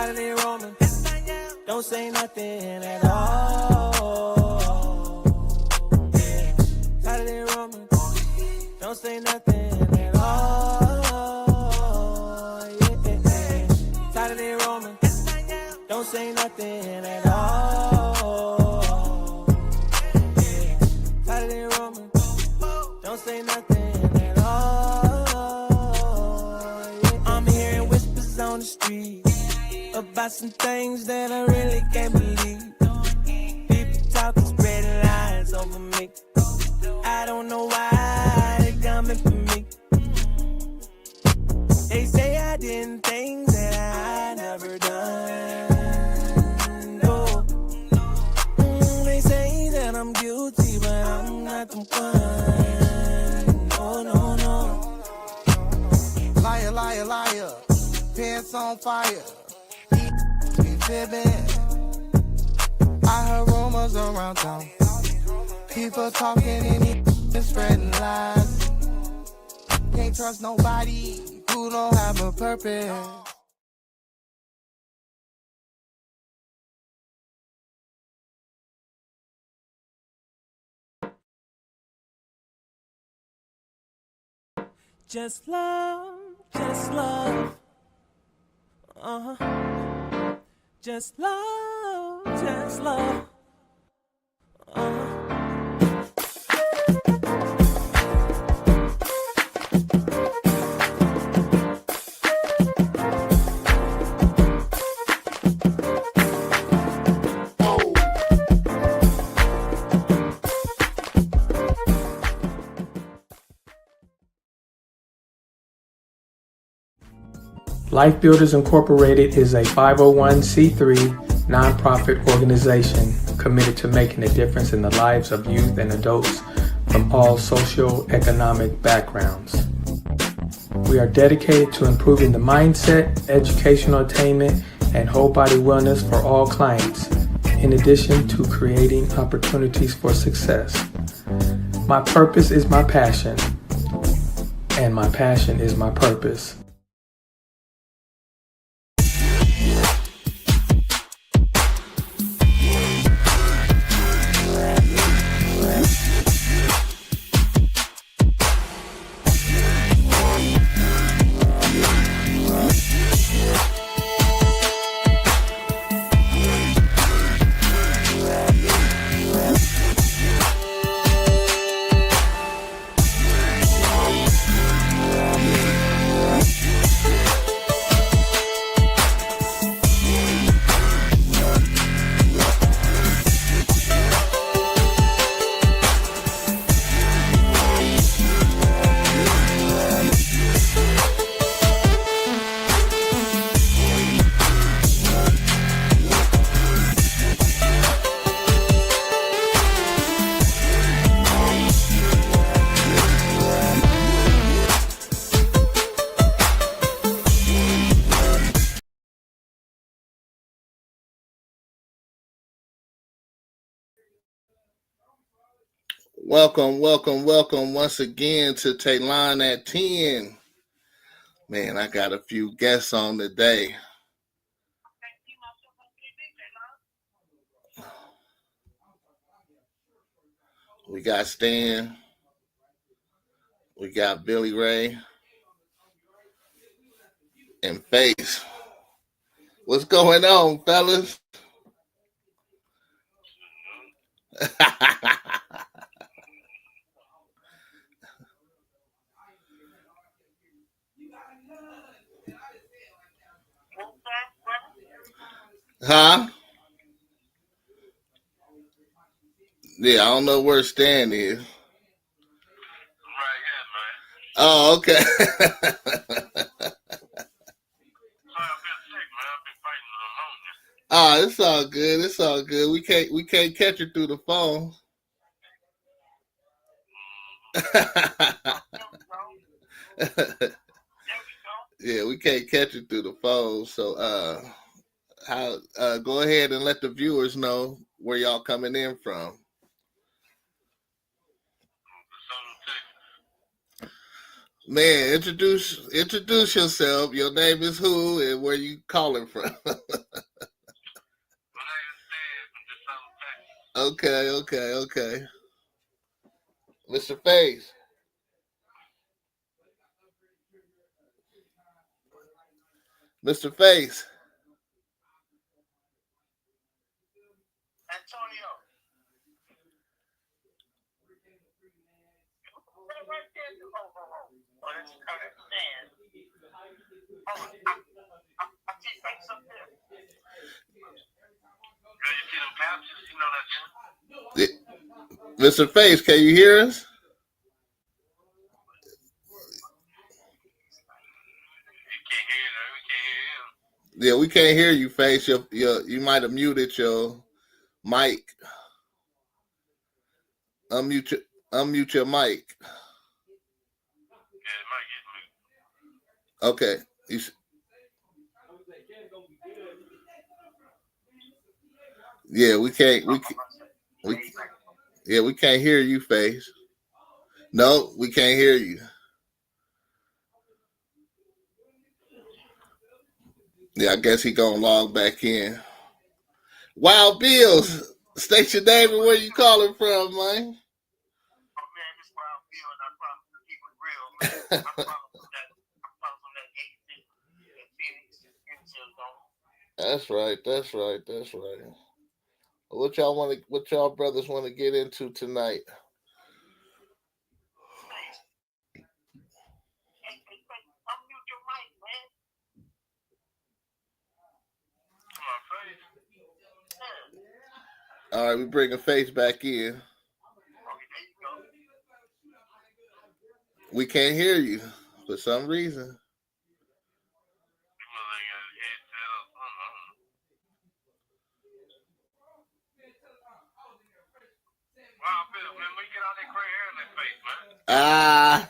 Saturday roaming, don't say nothing at all. Yeah. Saturday roaming, don't say nothing at all. Yeah. Saturday roaming, don't say nothing at all. Yeah. Saturday roaming, don't say nothing at all. Yeah. I'm hearing whispers on the street about some things that I really can't believe. People talking, spreading lies over me. I don't know why they coming for me. They say I did things that I never done. No. They say that I'm guilty, but I'm not the one. No, no, no. Liar, liar, liar. Pants on fire. Be fibbing. I heard rumors around town. People talking and spreading lies. Can't trust nobody who don't have a purpose. Just love, just love. Just love, just love. Life Builders Incorporated is a 501c3 nonprofit organization committed to making a difference in the lives of youth and adults from all socio-economic backgrounds. We are dedicated to improving the mindset, educational attainment, and whole body wellness for all clients, in addition to creating opportunities for success. My purpose is my passion, and my passion is my purpose. Welcome once again to Talon at 10. Man, I got a few guests on today. We got Stan. We got Billy Ray. And Face. What's going on, fellas? Huh? Yeah, I don't know where Stan is. Right here, man. Oh, okay. Oh, it's all good. It's all good. We can't catch her through the phone. Yeah, we can't catch her through the phone. So go ahead and let the viewers know where y'all coming in from. Man, introduce yourself. Your name is who and where you calling from? Okay. Mr. Face. Mr. Face. Mr. Face, can you hear us? Yeah, we can't hear you, Face. You might have muted your mic. Unmute your mic. Okay. Yeah, we can't. We can't hear you, Face. No, we can't hear you. Yeah, I guess he gonna log back in. Wild Bills, state your name and where you calling from, man. That's right. What y'all brothers want to get into tonight? All right, we bring a Face back in. We can't hear you for some reason. Ah.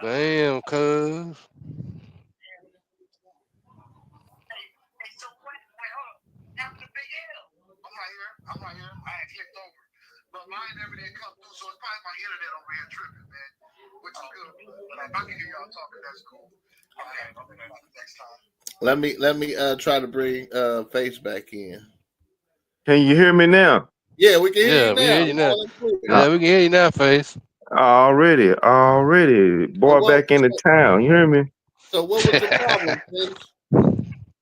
Damn, cuz. I'm right here. I had clicked over. But mine never did come through, so it's probably my internet over here tripping, man. Which is good. But if I can hear y'all talking, that's cool. Okay, next time. Let me try to bring Face back in. Can you hear me now? Yeah, we can hear you now. We hear you now. Yeah, we can hear you now, Face. Already. Boy, back into town. You hear me? So what was the problem, Face?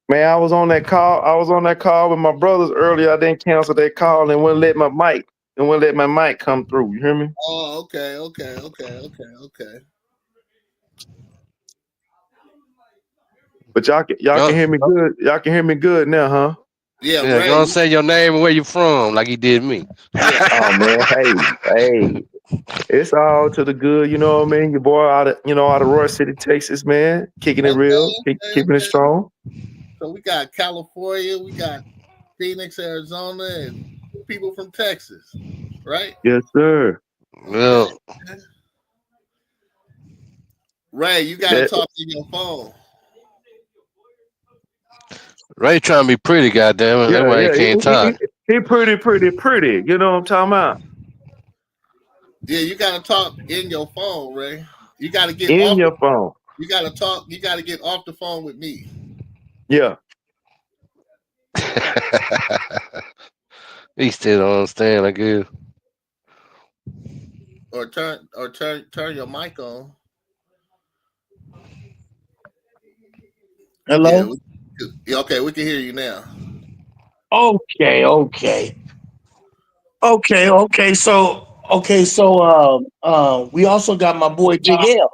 Man, I was on that call with my brothers earlier. I didn't cancel that call and wouldn't let my mic come through. You hear me? Oh, okay. But y'all can hear me good. Y'all can hear me good now, huh? Yeah, Ray, gonna say your name and where you from, like he did me. Yeah. Oh man, hey. It's all to the good, you know what I mean? Your boy out of Roy City, Texas, man. Kicking it real, keeping it strong. So we got California, we got Phoenix, Arizona, and people from Texas, right? Yes, sir. Well, Ray, you gotta talk to your phone. Ray trying to be pretty, goddamn it. That's why he can't talk. He pretty. You know what I'm talking about? Yeah, you gotta talk in your phone, Ray. You gotta get in off your phone. You gotta talk. You gotta get off the phone with me. Yeah. He still don't understand, I guess. Or turn your mic on. Hello? Yeah, okay, we can hear you now. Okay. So we also got my boy Big L.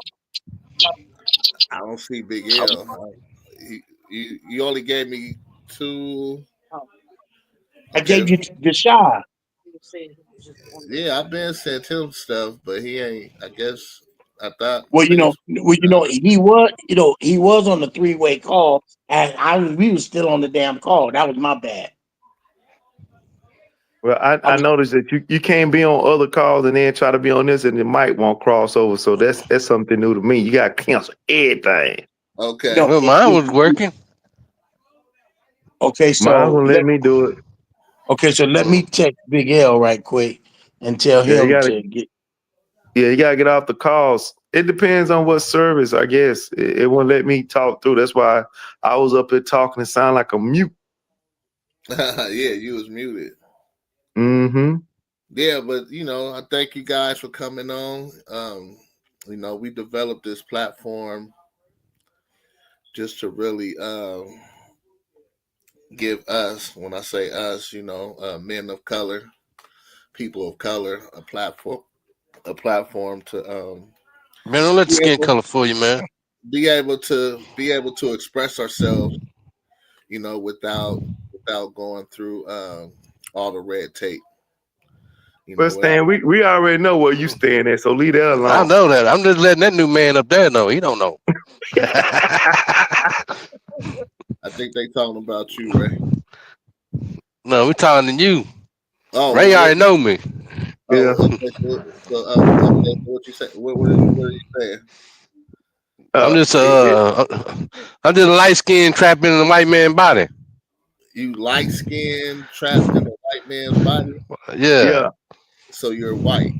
I don't see Big L. You only gave me two. I gave you the shot. Yeah, I've been sent him stuff, but he ain't. I guess I thought. He was on the three-way call, and we was still on the damn call. That was my bad. Well, I noticed that you can't be on other calls and then try to be on this, and the mic won't cross over. So that's something new to me. You got to cancel everything. Okay. Well, mine was working. Okay, so mine won't let me do it. Okay, so let me text Big L right quick. and tell him to get. Yeah, you gotta get off the calls. It depends on what service, I guess. It won't let me talk through. That's why I was up here talking and sound like a mute. Yeah, you was muted. Mm-hmm. Yeah, but I thank you guys for coming on. We developed this platform just to really give us, when I say us, men of color, people of color, a platform to Man, don't let the skin color fool you, man. Be able to express ourselves, without going through all the red tape. But Stan, we already know where you stand at, so leave that alone. I know that. I'm just letting that new man up there know. He don't know. I think they talking about you, Ray. No, we talking to you. Oh, Ray already know me. Yeah. Okay, so what you say? What are you saying? I'm just a light skinned trapped in a white man's body. You light skinned trapped in a white man's body? Yeah. So you're white.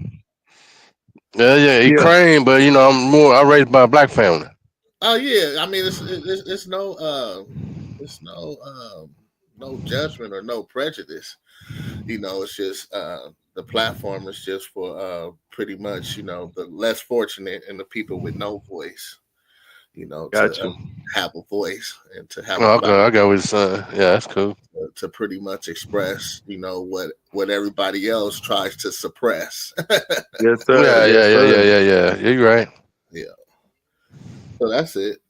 Yeah. He cream, but I'm raised by a black family. Oh yeah. I mean it's no no judgment or no prejudice. It's just the platform is just for pretty much, the less fortunate and the people with no voice. To have a voice and to have I got what you're saying. Yeah, that's cool. To pretty much express, what everybody else tries to suppress. Yes, sir. Yeah. You're right. Yeah. So that's it.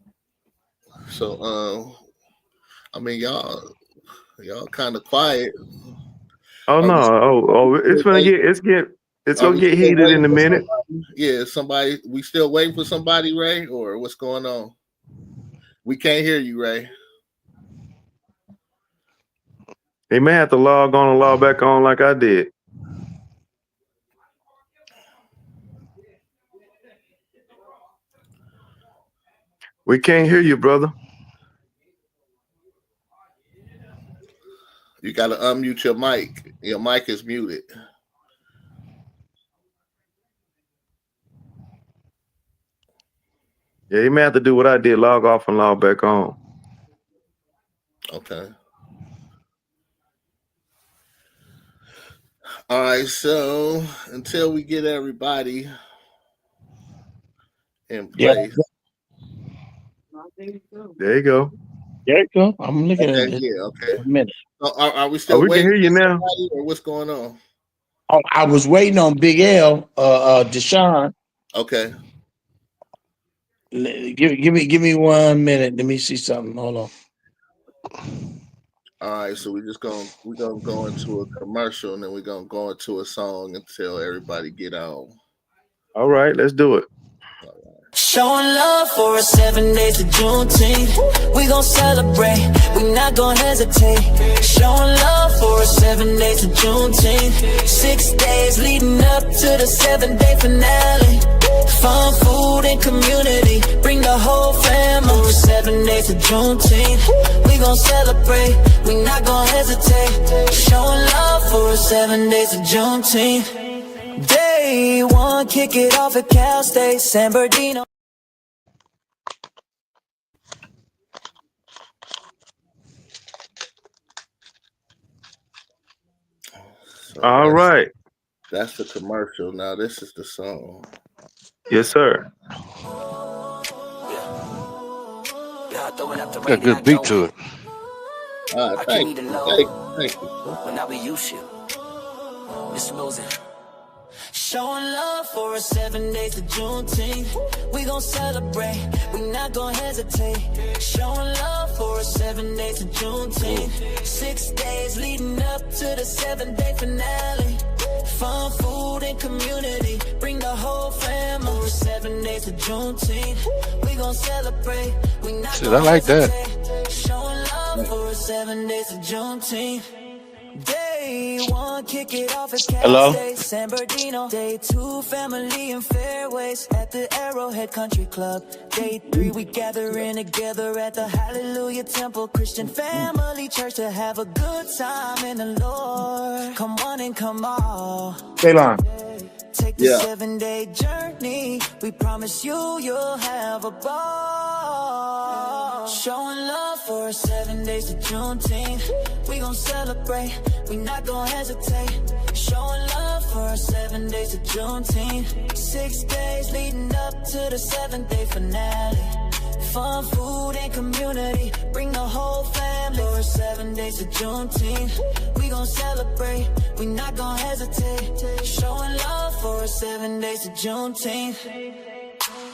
So I mean y'all kind of quiet. Oh no! It's gonna get heated in a minute. Yeah, somebody. We still waiting for somebody, Ray, or what's going on? We can't hear you, Ray. They may have to log on and log back on like I did. We can't hear you, brother. You got to unmute your mic. Your mic is muted. Yeah, you may have to do what I did, log off and log back on. Okay. All right, so until we get everybody in place. There you go. There you go. I'm looking at it. Yeah, okay. A minute. So are we still waiting? We can hear you now. Or what's going on? Oh, I was waiting on Big L, Deshaun. Okay. Give me 1 minute. Let me see something. Hold on. All right, so we're gonna go into a commercial and then we're gonna go into a song until everybody get out. All right, let's do it. Showing love for us 7 days of Juneteenth. We gon' celebrate, we not gon' hesitate. Showing love for us 7 days of Juneteenth. 6 days leading up to the 7-day finale. Fun, food, and community, bring the whole family. 7 days of Juneteenth. We gon' celebrate, we not gon' hesitate. Showing love for us 7 days of Juneteenth. Day one, kick it off at Cal State, San Bernardino. So all right. That's the commercial. Now this is the song. Yes, sir. Got a good beat to it. Thank you. When I be used to Mr. Moses. Showing love for us 7 days of Juneteenth. We gon' celebrate, we not gon' hesitate. Showing love for us 7 days of Juneteenth. 6 days leading up to the 7-day finale. Fun, food, and community, bring the whole family. 7 days of Juneteenth. We gon' celebrate, we not gon' I like that. hesitate. Showing love for us 7 days of Juneteenth. Day Day 1, kick it off at Cal Hello? State, San Bernardino. Day 2, family and fairways at the Arrowhead Country Club. Day 3, we gathering together at the Hallelujah Temple Christian Family Church to have a good time in the Lord. Come on and come on. Talon. Take the 7-day journey. We promise you'll have a ball. Showing love for 7 days of Juneteenth. We gon' celebrate. We not gon' hesitate. Showing love for 7 days of Juneteenth. 6 days leading up to the 7th-day finale. Fun, food, and community. Bring the whole family for 7 days of Juneteenth. We gon' celebrate. We not gon' hesitate. Showing love for 7 days of Juneteenth.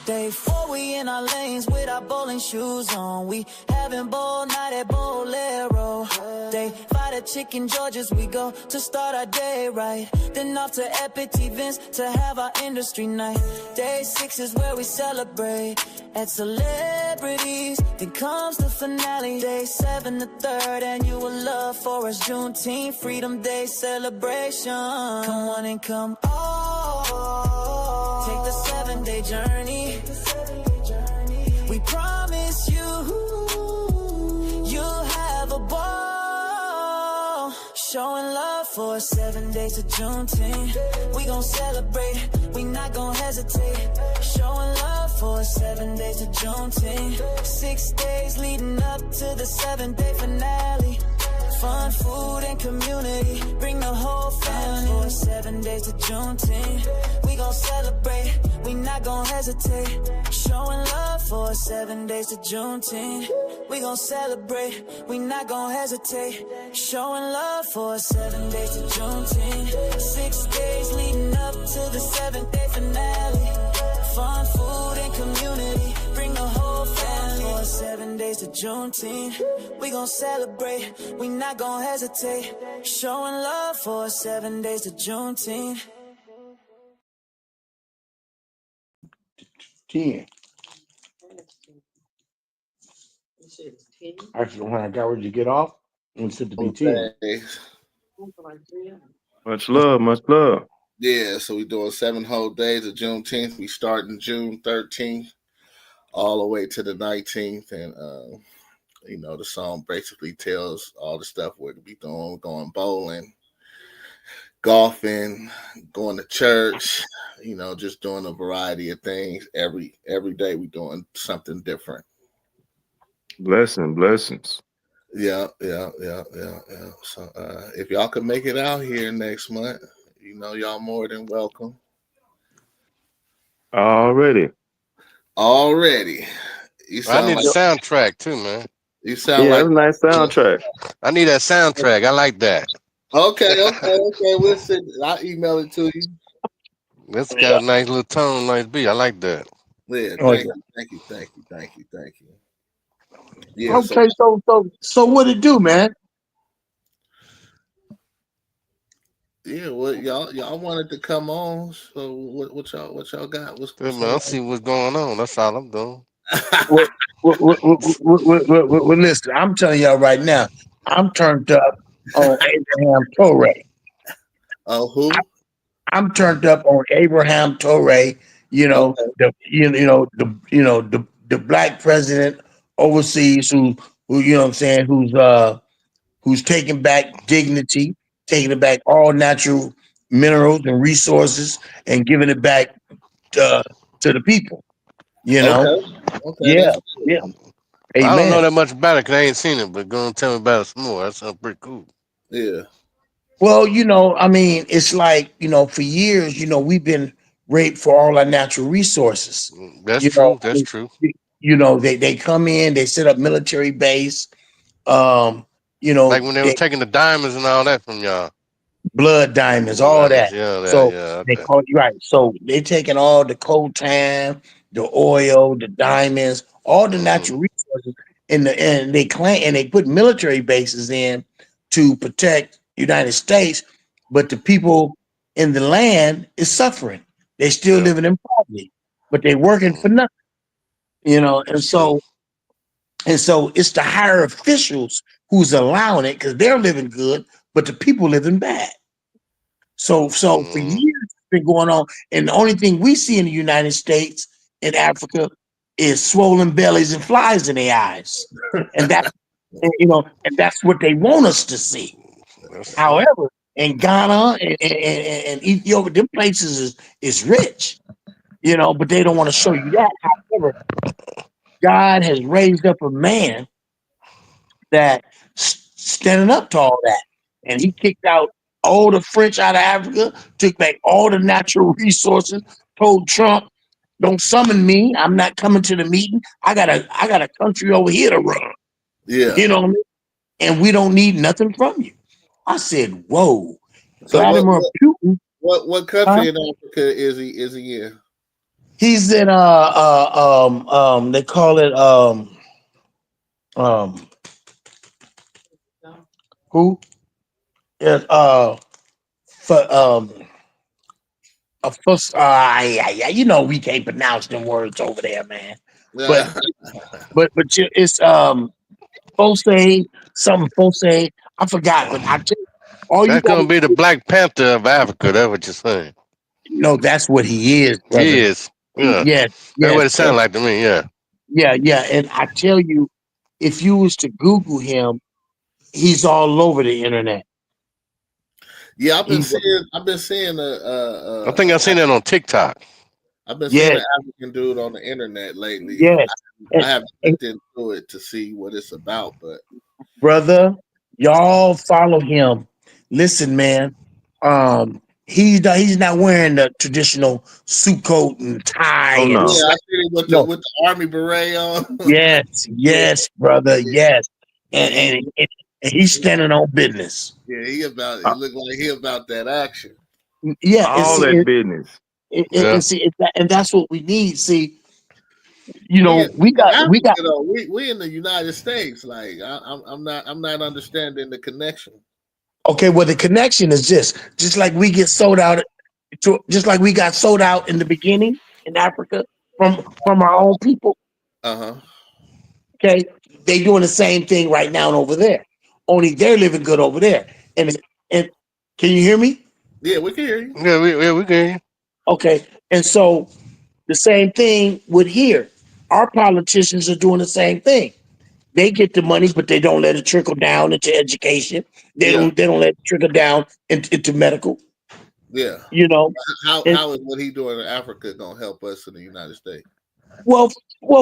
Day 4, we in our lanes with our bowling shoes on. We having ball night at Bolero. Day 5 to Chicken George's we go to start our day right. Then off to Epic Events to have our industry night. Day 6 is where we celebrate at celebrities. Then comes the finale. Day 7, the 3rd annual Love for Us Juneteenth Freedom Day celebration. Come on and come on. Take the 7-day journey. We promise you'll have a ball. Showing love for 7 days of Juneteenth. We gon' celebrate. We not gon' hesitate. Showing love for 7 days of Juneteenth. 6 days leading up to the 7th-day finale. Fun, food, and community. Bring the whole family for 7 days of Juneteenth. We gon' celebrate. We not gon' hesitate. Showing love for 7 days of Juneteenth. We gon' celebrate. We not gon' hesitate. Showing love for 7 days of Juneteenth. 6 days leading up to the 7th-day finale. Fun, food, and community. Bring the whole family for 7 days of Juneteenth. We gon' celebrate. We not gon' hesitate. Showing love for 7 days of Juneteenth. 10. Actually, when I got ready to get off, it said to be 10. Much love, much love. Yeah, so we doing 7 whole days of Juneteenth. We starting June 13th all the way to the 19th. And, the song basically tells all the stuff we're going to be doing. We're going bowling, golfing, going to church, just doing a variety of things. Every day we doing something different. Blessings. Yeah. So if y'all could make it out here next month, y'all more than welcome. Already. I need a soundtrack too, man. You sound that's like a nice soundtrack. I need that soundtrack. I like that. Okay. We'll send. I'll email it to you. That's got a nice little tone, nice beat. I like that. Yeah, thank you. Yeah. Okay, so what it do, man? Yeah, what y'all wanted to come on? So what y'all got? What's Good, man. I'll see what's going on. That's all I'm doing. Well, listen, I'm telling y'all right now, I'm turned up on Abraham Torre. Oh, who? I'm turned up on Abraham Torre. The black president overseas who who's taking back dignity, taking back all natural minerals and resources, and giving it back to the people. Okay. Yeah. I don't know Amen. that much about it because I ain't seen it, but go and tell me about it some more. That sounds pretty cool. Yeah. Well, it's like, for years, we've been raped for all our natural resources. That's true. That's true. They come in, they set up military base. Like when they were taking the diamonds and all that from y'all. Blood diamonds, all that. Okay. They call you right. So they're taking all the coltan, the oil, the diamonds, all the natural resources, and they claim and they put military bases in to protect the United States, but the people in the land is suffering. They're still living in poverty, but they're working for nothing. And so it's the higher officials who's allowing it because they're living good, but the people living bad. So for years it's been going on, and the only thing we see in the United States and Africa is swollen bellies and flies in their eyes, and that and that's what they want us to see. However, in Ghana and Ethiopia, them places is rich, but they don't want to show you that. However, God has raised up a man that standing up to all that, and he kicked out all the French out of Africa, took back all the natural resources, told Trump, "Don't summon me. I'm not coming to the meeting. I got a country over here to run." Yeah. You know what I mean? And we don't need nothing from you. I said, "Whoa." So Vladimir Putin. What country in Africa is he in? He's in they call it who? It for we can't pronounce them words over there, man. But it's Fose, something Fose. I forgot, but I tell you, That's gonna be the Black Panther of Africa. That's what you're saying. No, that's what he is, brother. He is. Yeah. Yes. That's what it sounds like to me. Yeah. Yeah. And I tell you, if you was to Google him, he's all over the internet. Yeah, I've been seeing I think I've seen that on TikTok. I've been seeing an African dude on the internet lately. Yes. I haven't looked into it to see what it's about, but brother, y'all follow him. Listen, man. He's not wearing the traditional suit coat and tie. Oh, no. Yeah, I see him with the army beret on. Yes, brother. Yes. And he's standing on business. Yeah, it looked like he about that action. Yeah, all that business. And that's what we need. See, we got we in the United States. Like I'm not understanding the connection. Okay, well, the connection is just like we get sold out, just like we got sold out in the beginning in Africa from our own people. Okay, they doing the same thing right now over there. Only they're living good over there. And can you hear me? Yeah, we can hear you. Yeah, we can hear you. Okay, and so the same thing with here. Our politicians are doing the same thing. They get the money, but they don't let it trickle down into education. They don't let it trickle down into medical. Yeah. How is what he doing in Africa gonna help us in the United States? Well,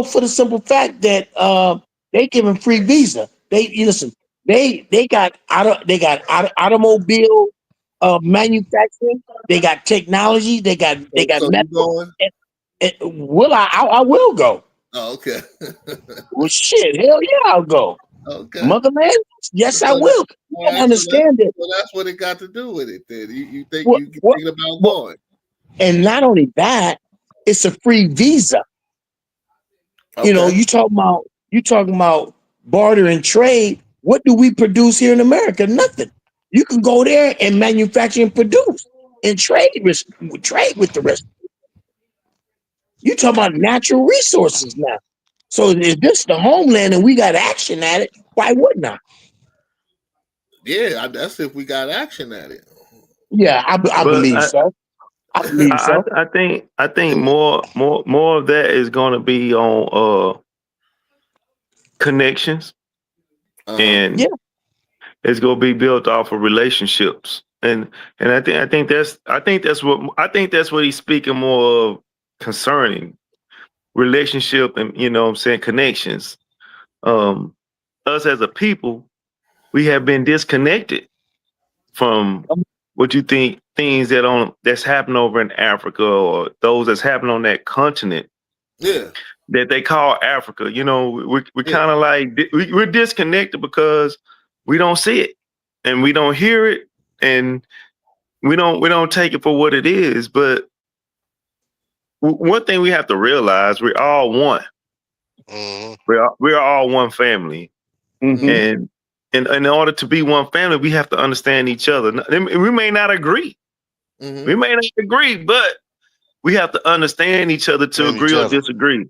for the simple fact that they give them free visa. They got automobile manufacturing. They got technology. They got medical. I will go. Oh, okay. Well, shit, hell yeah, I'll go. Okay. Motherland, yes, I will. I understand it. Well, that's what it got to do with it. Then you thinking about going? And not only that, it's a free visa. Okay. You talking about barter and trade. What do we produce here in America? Nothing. You can go there and manufacture and produce and trade with the rest. You talking about natural resources now. So if this is the homeland and we got action at it, why wouldn't I? Yeah, that's if we got action at it. Yeah, I believe so. I believe so. I think more of that is going to be on connections, and it's going to be built off of relationships, and I think that's what he's speaking more of. Concerning relationship and connections. Us as a people, we have been disconnected from what you think things that's happening over in Africa or those that's happening on that continent. Yeah. That they call Africa. We're kind of like we're disconnected because we don't see it and we don't hear it and we don't take it for what it is, but one thing we have to realize, we're all one. Mm-hmm. We're all one family. Mm-hmm. And in order to be one family, we have to understand each other. We may not agree. Mm-hmm. We may not agree, but we have to understand each other to agree or disagree.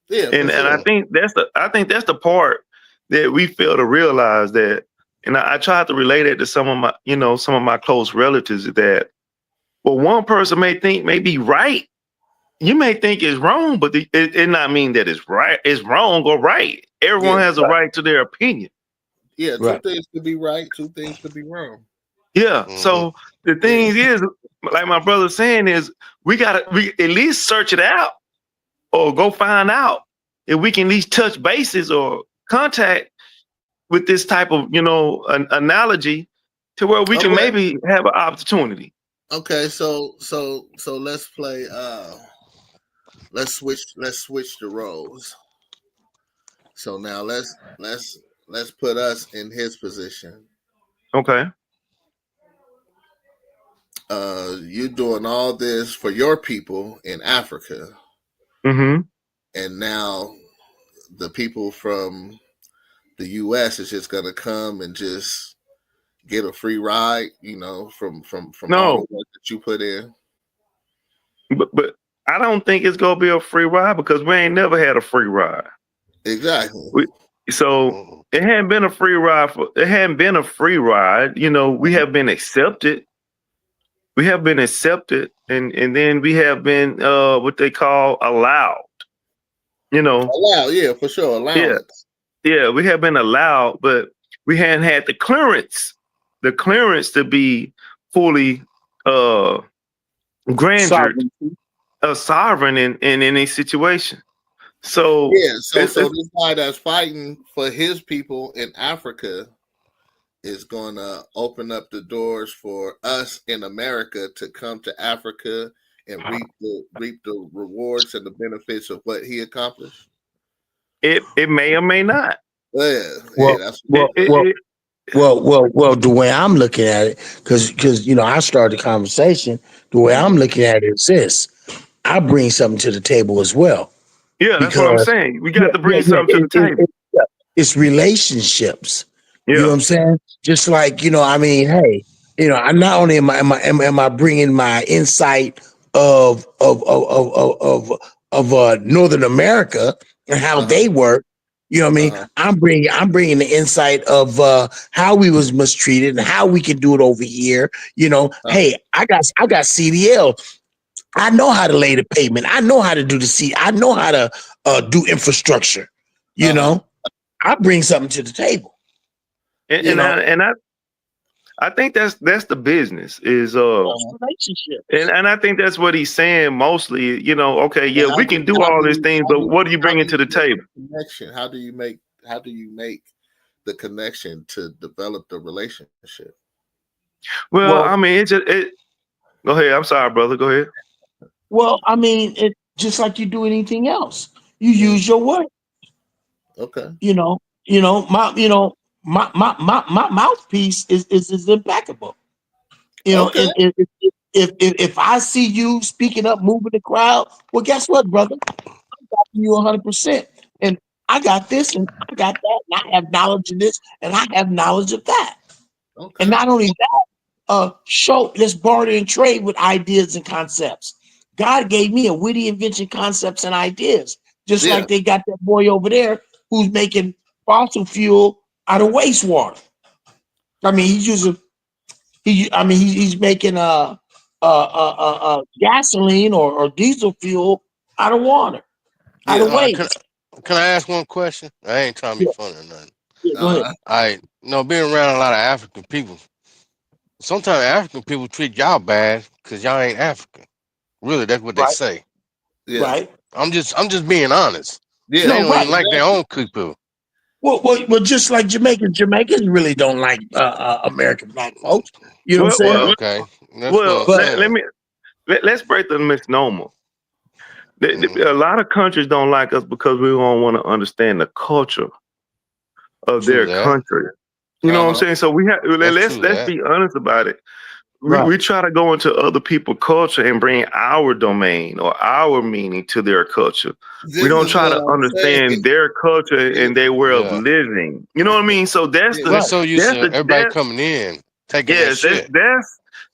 Yeah, and I think that's the part that we fail to realize, that And I tried to relate it to some of my close relatives that, well, one person may be right. You may think it's wrong, but it not mean that it's right. It's wrong or right. Everyone has a right to their opinion. Yeah, two things could be right, two things could be wrong. Yeah. So the thing is, like my brother's saying, is we at least search it out or go find out if we can at least touch bases or contact with this type of an analogy to where we can maybe have an opportunity. Okay, so let's play. Let's switch the roles. So now let's put us in his position. Okay. You're doing all this for your people in Africa. Mm-hmm. And now the people from the US is just gonna come and just get a free ride, from all the work that you put in. But I don't think it's gonna be a free ride because we ain't never had a free ride. Exactly. So it hadn't been a free ride. We have been accepted. We have been accepted, and then we have been what they call allowed. Allowed, yeah, for sure. Allowance. Yeah, we have been allowed, but we hadn't had the clearance to be fully sovereign in any situation. So so this guy that's fighting for his people in Africa is going to open up the doors for us in America to come to Africa and reap the rewards and the benefits of what he accomplished. It may or may not. Well, the way I'm looking at it, because I started the conversation. The way I'm looking at it is this: I bring something to the table as well. Yeah, that's what I'm saying. We got to bring something to the table. It's relationships. Yeah. You know what I'm saying? Just like hey, I'm not only am I bringing my insight of Northern America and how they work. You know what I mean? I'm bringing the insight of how we was mistreated and how we can do it over here. Hey, I got CDL. I know how to lay the pavement. I know how to do I know how to do infrastructure. I bring something to the table. I think that's the business is relationship. And I think that's what he's saying mostly. We can do all these things, but what are you bringing to the table? Connection. How do you make the connection to develop the relationship? Well, I mean, go ahead. I'm sorry, brother. Go ahead. Well, I mean, it just like you do anything else. You use your words. Okay. My mouthpiece is impeccable. If I see you speaking up, moving the crowd, well, guess what, brother? I'm backing you 100%. And I got this, and I got that, and I have knowledge of this, and I have knowledge of that. Okay. And not only that, let's barter and trade with ideas and concepts. God gave me a witty invention, concepts, and ideas, just like they got that boy over there who's making fossil fuel out of wastewater. I mean, he's making gasoline or diesel fuel out of water, out of waste. Can I ask one question? I ain't trying to be funny or nothing. Yeah, go ahead. Being around a lot of African people, sometimes African people treat y'all bad because y'all ain't African. Really, that's what they say. Yeah. Right. I'm just being honest. Yeah. They don't even like their own people. Well, just like Jamaicans really don't like American black folks. You know what I'm saying? Okay. Let's break the misnomer. A lot of countries don't like us because we don't want to understand the culture of their country. You know what I'm saying? So let's be honest about it. We try to go into other people's culture and bring our domain or our meaning to their culture. We don't try to understand their culture and their way of living. You know what I mean? So that's everybody coming in taking that shit.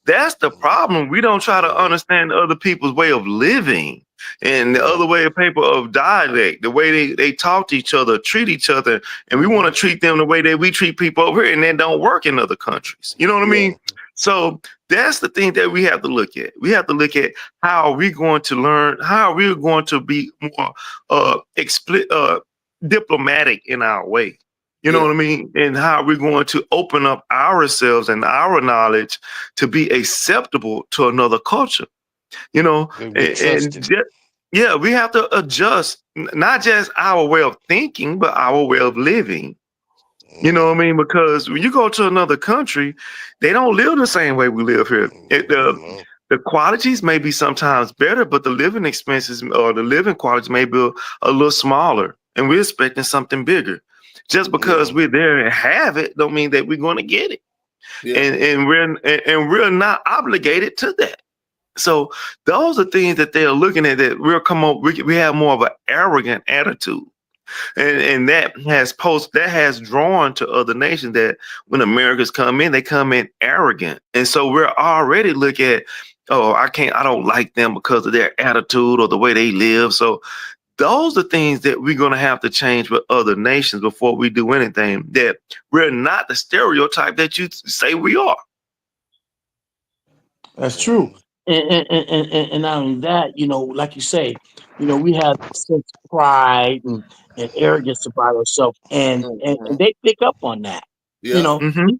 That's the problem. We don't try to understand other people's way of living. and the other way of paper of dialect, the way they talk to each other, treat each other, and we want to treat them the way that we treat people over here, and that don't work in other countries. You know what I mean? So that's the thing that we have to look at. We have to look at how are we going to learn, how are we going to be more diplomatic in our way. You know what I mean? And how we're going to open up ourselves and our knowledge to be acceptable to another culture. You know, we have to adjust not just our way of thinking, but our way of living. You know what I mean? Because when you go to another country, they don't live the same way we live here. The qualities may be sometimes better, but the living expenses or the living qualities may be a little smaller, and we're expecting something bigger. Just because we're there and have it, don't mean that we're going to get it, and we're not obligated to that. So those are things that they are looking at that we'll come up. We have more of an arrogant attitude, and that has drawn to other nations that when Americans come in, they come in arrogant, and so we're already looking at, I don't like them because of their attitude or the way they live. So those are things that we're going to have to change with other nations before we do anything, that we're not the stereotype that you say we are. That's true. And not only that, like you say, we have sense of pride and arrogance about ourselves, and they pick up on that. And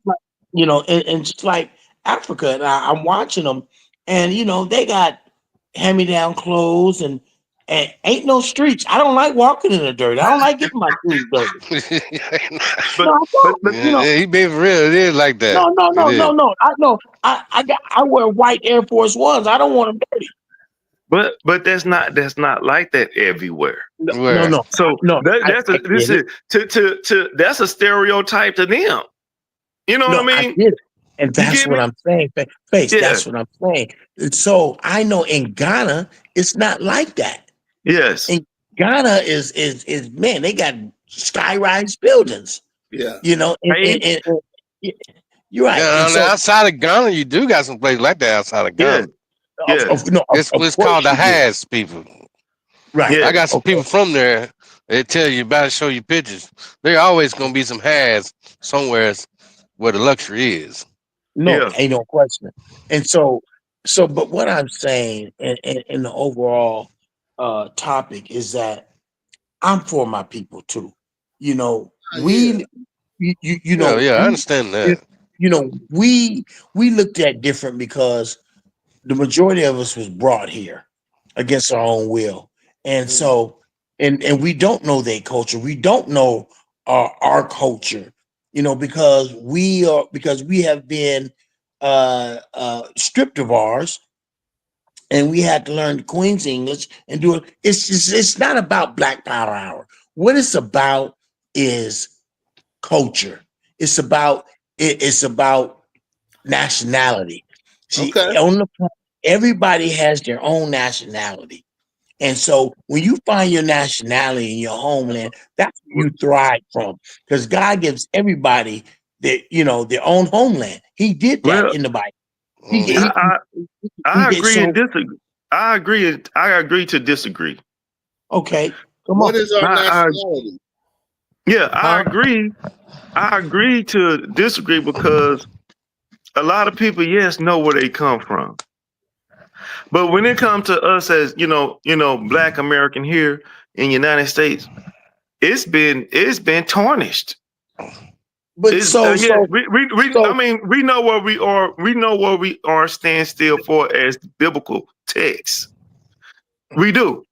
just like Africa, and I'm watching them, and they got hand-me-down clothes and ain't no streets. I don't like walking in the dirt. I don't like getting my shoes dirty. He being real. It is like that. No. I wear white Air Force Ones. I don't want them dirty. But that's not like that everywhere. No. So that's a stereotype to them. You know what I mean? I get it. And that's what I'm saying. That's what I'm saying. So I know in Ghana, it's not like that. Yes. In Ghana is man, they got sky-rise buildings. Yeah. And you're right. Yeah, outside of Ghana, you do got some places like that outside of Ghana. It's called the Has people. Right. I got some people from there. They tell you about to show you pictures. There always gonna be some Has somewhere where the luxury is. No, ain't no question. And so, but what I'm saying in the overall topic is that I'm for my people too. I understand that. We looked at different because the majority of us was brought here against our own will, and so and we don't know their culture. We don't know our culture. Because we have been stripped of ours, and we had to learn Queen's English and do it. It's not about Black Power Hour. What it's about is culture. It's about nationality. See, everybody has their own nationality. And so when you find your nationality in your homeland, that's where you thrive from. Because God gives everybody their own homeland. He did that in the Bible. I agree and disagree. I agree to disagree. Okay. Come what on. is our nationality? I agree. I agree to disagree because a lot of people, know where they come from. But when it comes to us as Black American here in the United States, it's been tarnished. But we know where we are. We know where we are stand still for as biblical texts. We do.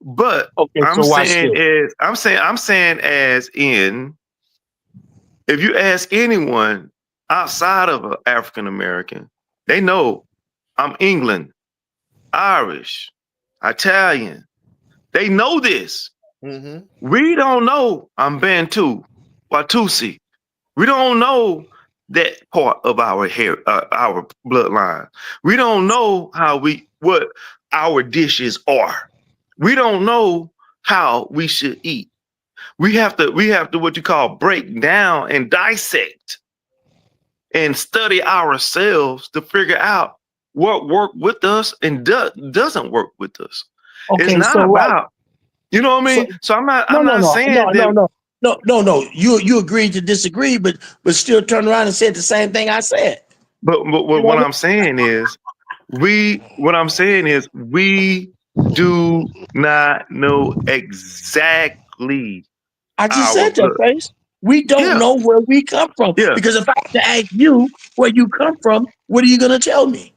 But I'm saying as in, if you ask anyone outside of an African American, they know I'm England, Irish, Italian. They know this. Mm-hmm. We don't know I'm Bantu, Watusi. We don't know that part of our our bloodline. We don't know what our dishes are. We don't know how we should eat. We have to what you call break down and dissect and study ourselves to figure out what worked with us and doesn't work with us. It's Okay, not so right. about, you know what I So mean? So I'm no, not saying that. no. You agreed to disagree, but still turned around and said the same thing I said. But You know what what I'm saying is, we do not know exactly I just our said that, blood. Face. We don't Yeah, know where we come from. yeah. Because if I had to ask you where you come from, what are you gonna tell me?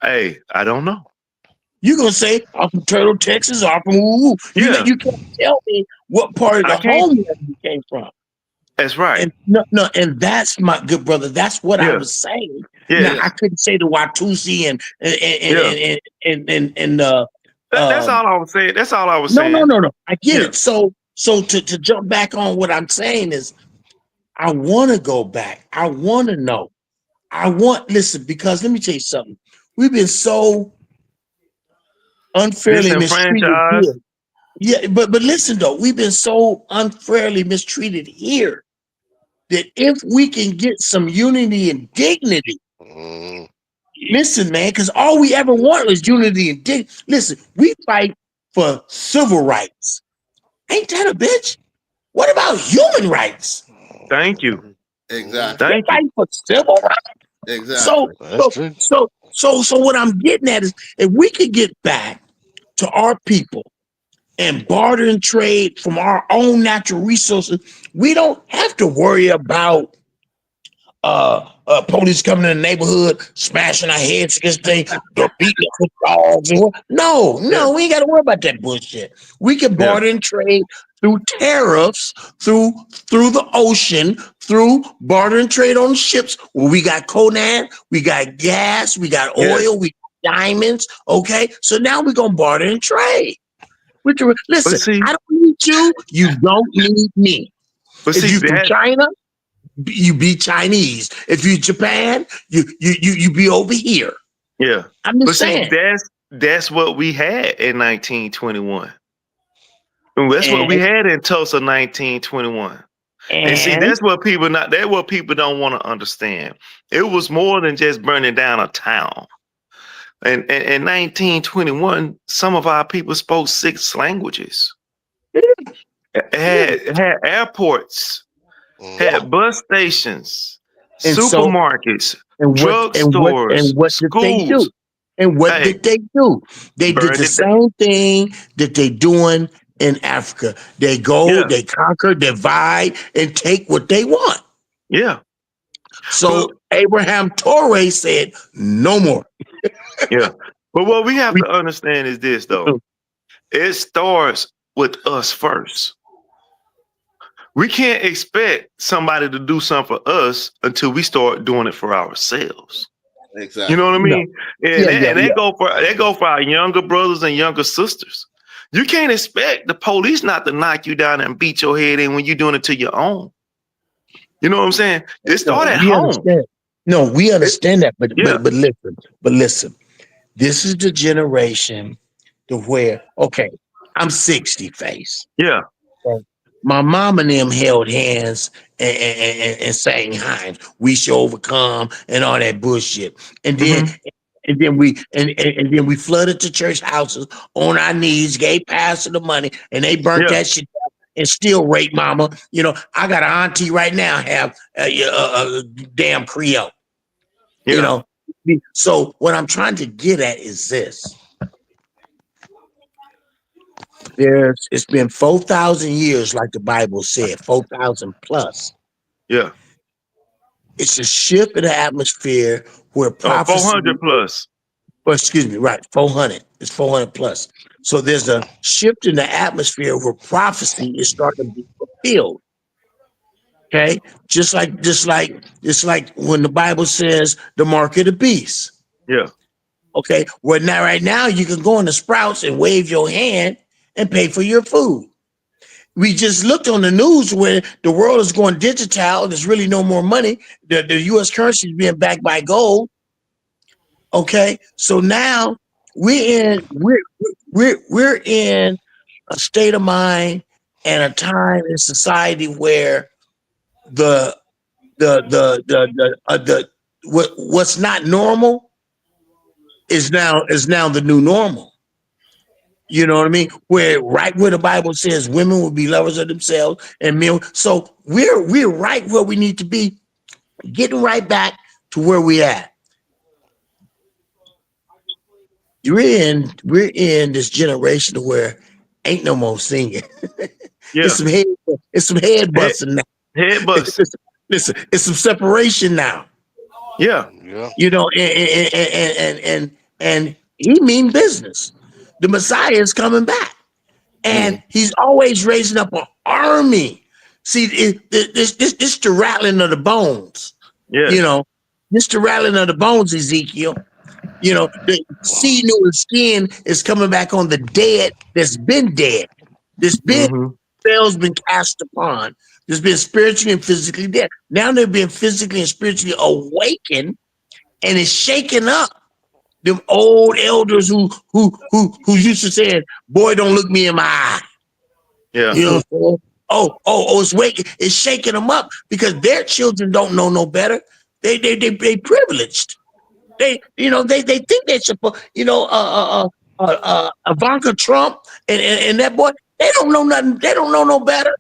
Hey, I don't know. You're gonna say I'm from Turtle, Texas, or I'm from Woo. Yeah, You can't tell me what part of I the can't. homeland you came from. That's right. And no, and that's my good brother. That's what I Yeah, was saying. Now yeah, I couldn't say the Watusi yeah. and That's all I was saying. That's all I was no, no, saying. no, no. I get Yeah. it. So to jump back on what I'm saying is I want to go back. I want to know. Listen, because let me tell you something. We've been so unfairly mistreated here. Disenfranchised. Yeah, but listen though, we've been so unfairly mistreated here that if we can get some unity and dignity, Mm. listen, man, because all we ever want is unity and dignity. Listen, we fight for civil rights. Ain't that a bitch? What about human rights? Thank you. Exactly. We Thank you. fight for civil rights. So, Exactly. That's true. so what I'm getting at is if we could get back to our people and barter and trade from our own natural resources, we don't have to worry about police coming in the neighborhood, smashing our heads against things, beating us with dogs. And what. No, Yeah, we ain't got to worry about that bullshit. We can yeah. barter and trade through tariffs, through the ocean, through barter and trade on ships. Where we got Conan, we got gas, we got Yes. oil, we got diamonds. Okay, so now we're gonna barter and trade. But Listen, see, I don't need you. You don't need me. If you from that. China, you be Chinese. If you Japan, you be over here. Yeah. I'm But just see, saying. that's what we had in 1921. And that's what And we had in Tulsa 1921. And see, and that's what people don't want to understand. It was more than just burning down a town. And in 1921, some of our people spoke 6 languages. Had airports, Mm. had bus stations, and so supermarkets, and drugstores, what did they do? schools. And what Hey, did they do? They did burned the it down. same thing that they doing in Africa. They go, Yeah, they conquer, divide, and take what they want. yeah. But So Abraham Torre said, "No more." yeah. But what we have We, to understand is this though. It starts with us first. We can't expect somebody to do something for us until we start doing it for ourselves. Exactly. You know what I no, mean? And, yeah, and they go for our younger brothers and younger sisters. You can't expect the police not to knock you down and beat your head in when you're doing it to your own. You know what I'm saying? It started at we home. understand. No, we understand that, but Yeah, listen. This is the generation to where, okay, I'm 60, Face. yeah. Okay. My mom and them held hands and sang hymns. We shall overcome and all that bullshit. And then Mm-hmm. and then we flooded the church houses on our knees, gave pastor the money, and they burnt Yeah, that shit down and still rape mama. You know, I got an auntie right now have a damn Creole. You yeah. know, so what I'm trying to get at is this. It's been 4,000 years, like the Bible said, 4,000 plus. Yeah. It's a shift in the atmosphere where prophecy, 400 plus. or excuse me, right, 400. It's 400 plus. So there's a shift in the atmosphere where prophecy is starting to be fulfilled. Okay, just like when the Bible says the mark of the beast. Yeah. Okay, well now right now you can go in the Sprouts and wave your hand and pay for your food. We just looked on the news where the world is going digital. There's really no more money. The U.S. currency is being backed by gold. Okay, so now we're in a state of mind and a time in society where the what's not normal is now the new normal. You know what I mean? Where right where the Bible says women will be lovers of themselves and men. So we're right where we need to be, getting right back to where we at. We're in this generation where ain't no more singing. Yeah. It's some head Head, busting now. head busting. Listen, it's some separation now. Yeah. Yeah. You know, and he mean business. The Messiah is coming back, and he's always raising up an army. See, this the rattling of the bones. Yeah. You know, this the rattling of the bones, Ezekiel. You know, the sinew and skin is coming back on the dead that's been dead. This been Mm-hmm. spells been cast upon. There's been spiritually and physically dead. Now they're being physically and spiritually awakened, and it's shaking up them old elders who used to say, "Boy, don't look me in my eye." Yeah. You know what I'm saying? It's shaking them up because their children don't know no better. They privileged. They think they're supposed. Ivanka Trump and that boy, they don't know nothing. They don't know no better.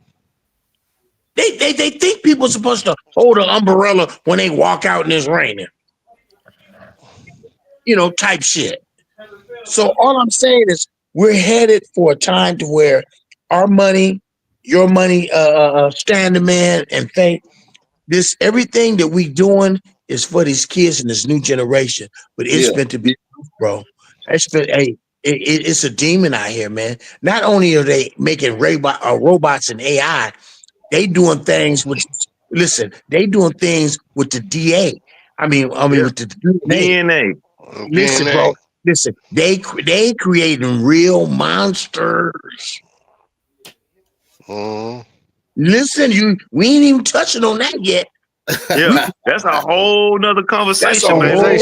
They think people are supposed to hold an umbrella when they walk out and it's raining. Type shit. So all I'm saying is we're headed for a time to where our money, your money, stand demand and faith. This everything that we doing is for these kids in this new generation, but it's meant to be, bro. It's a demon out here, man. Not only are they making robots and AI, they doing things with. Listen, they doing things with the DA. I mean, with the DNA. DNA. Listen, bro. Listen, they creating real monsters. Listen, we ain't even touching on that yet. Yeah, that's a whole nother conversation, baby.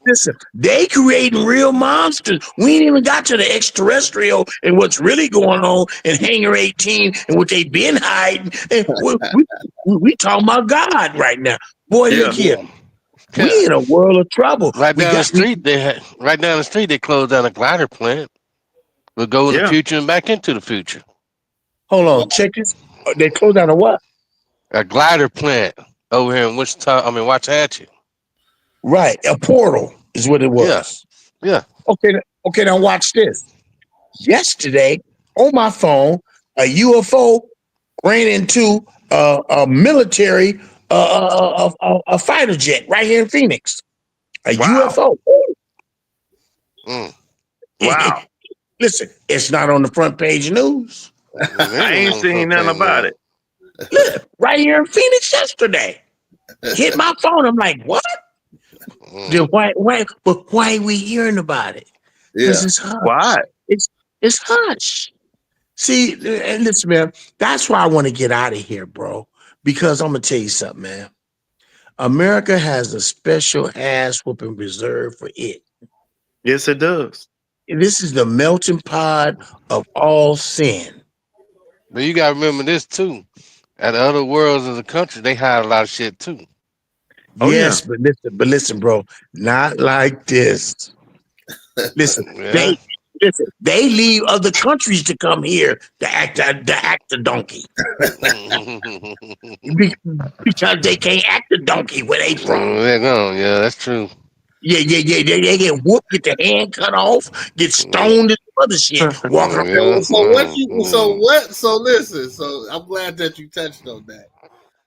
Listen, they creating real monsters. We ain't even got to the extraterrestrial and what's really going on in Hangar 18 and what they been hiding. And we talking about God right now. Boy, look here. We in a world of trouble. Right down the street, they closed down a glider plant. We'll go in the future and back into the future. Hold on, check this. They closed down a what? A glider plant over here in Waxahachie. Right, a portal is what it was. Yeah. Okay. Now watch this. Yesterday on my phone, a UFO ran into a military a fighter jet right here in Phoenix. A UFO. Wow. Listen, it's not on the front page news. I ain't seen nothing about it. Look, right here in Phoenix yesterday. Hit my phone. I'm like, what? Why are we hearing about it? Because it's hush. Why? It's hush. See, and listen, man, that's why I want to get out of here, bro. Because I'm gonna tell you something, man. America has a special ass whooping reserved for it. Yes, it does. This is the melting pot of all sin. But you gotta remember this too. At the other worlds of the country, they hide a lot of shit too. Yes, but listen, bro, not like this. Listen, they leave other countries to come here to act a donkey. Because they can't act a donkey where they from. Yeah, that's true. Yeah. They get whooped, get their hand cut off, get stoned and other shit. Walking around. So listen. So I'm glad that you touched on that.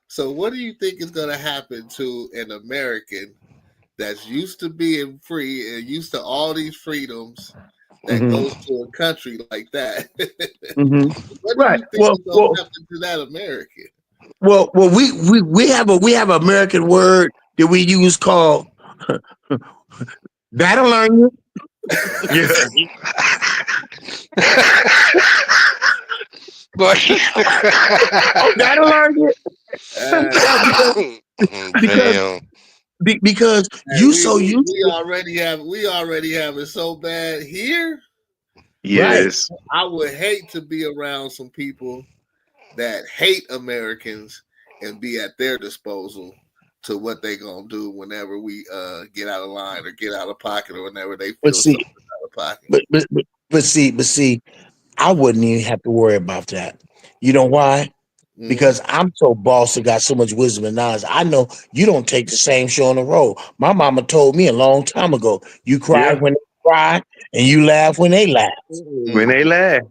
So what do you think is going to happen to an American that's used to being free and used to all these freedoms that goes to a country like that? What do you think is going to happen to that American? Well, we have an American word that we use called that'll learn you. That'll learn you. Because we already have it so bad here. Yes. Right? I would hate to be around some people that hate Americans and be at their disposal to what they gonna do whenever we get out of line or get out of pocket or whenever they feel something out of pocket. But see, I wouldn't even have to worry about that. You know why? Because I'm so boss and got so much wisdom and knowledge. I know you don't take the same show on the road. My mama told me a long time ago, you cry Yeah. when they cry and you laugh when they laugh. When they laugh.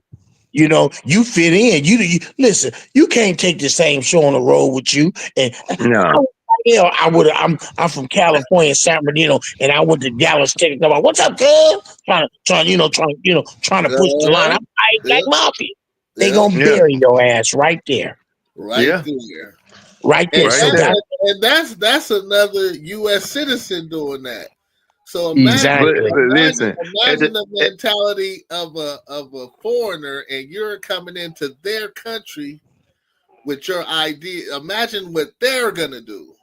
You know, you fit in. You listen, you can't take the same show on the road with you. And No. I would I'm from California, San Bernardino, and I went to Dallas, Texas. I'm like, what's up, girl? Trying to push the line. I'm like mafia. They gonna Yeah. bury your ass right there. Right Yeah. there. Right there. And, So Right that, and that's another U.S. citizen doing that. So exactly. But listen, imagine the mentality of a foreigner, and you're coming into their country with your idea. Imagine what they're gonna do.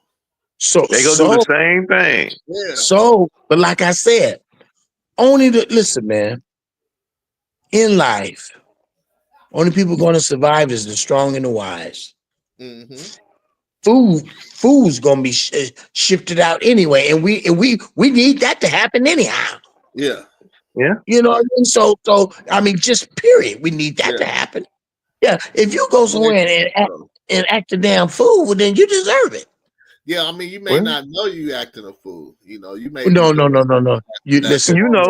So they gonna do the same thing. Yeah. but like I said, listen, man. In life, only people going to survive is the strong and the wise. Food's gonna be shifted out anyway, and we need that to happen anyhow. Yeah. Yeah. You know what I mean? So I mean, just period. We need that to happen. Yeah. If you go somewhere and act a damn fool, well, then you deserve it. Yeah, I mean, you may not know you acting a fool. You know, you may no. You listen. You know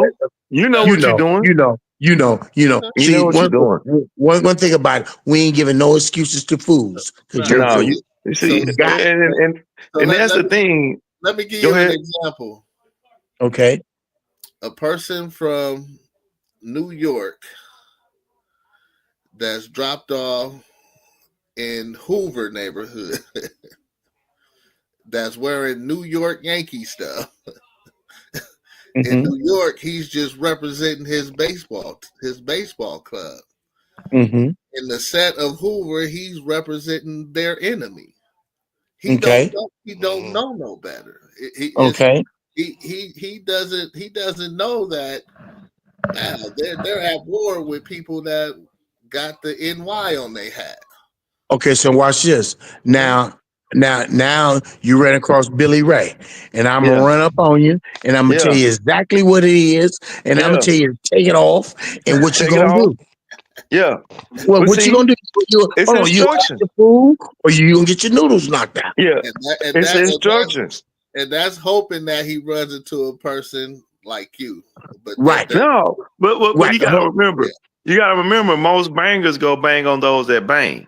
what you're doing. You know. See, what you're doing. One thing about it, we ain't giving no excuses to fools. No, you see, and that's the thing. Let me give you an example. Okay. A person from New York that's dropped off in Hoover neighborhood that's wearing New York Yankee stuff. In New York, he's just representing his baseball club. In the set of Hoover, he's representing their enemy. He don't know no better. He doesn't know that they're at war with people that got the NY on their hat. Okay, so watch this. Now you ran across Billy Ray, and I'm gonna run up on you, and I'm gonna tell you exactly what it is, and I'm gonna tell you to take it off, and what you gonna do. Yeah. Well, what you gonna do? It's instructions. You food, or you gonna get your noodles knocked out. Yeah. It's instructions. And that's hoping that he runs into a person like you. But but you gotta remember. Yeah. You gotta remember, most bangers go bang on those that bang.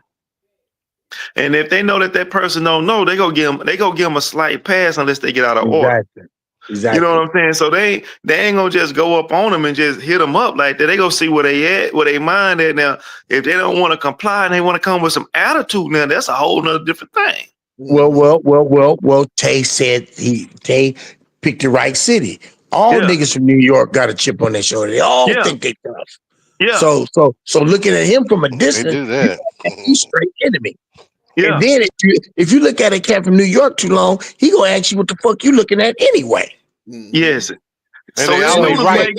And if they know that person don't know, they go give them a slight pass unless they get out of order. Exactly. You know what I'm saying? So they ain't gonna just go up on them and just hit them up like that. They go see where they at, where they mind at. Now, if they don't want to comply and they want to come with some attitude, now that's a whole nother different thing. Well. Tay said Tay picked the right city. All niggas from New York got a chip on their shoulder. They all think they tough. Yeah. So looking at him from a distance, he's straight enemy. Yeah. And then if you look at a cat from New York too long, he gonna ask you what the fuck you looking at anyway. Yes. And they always right.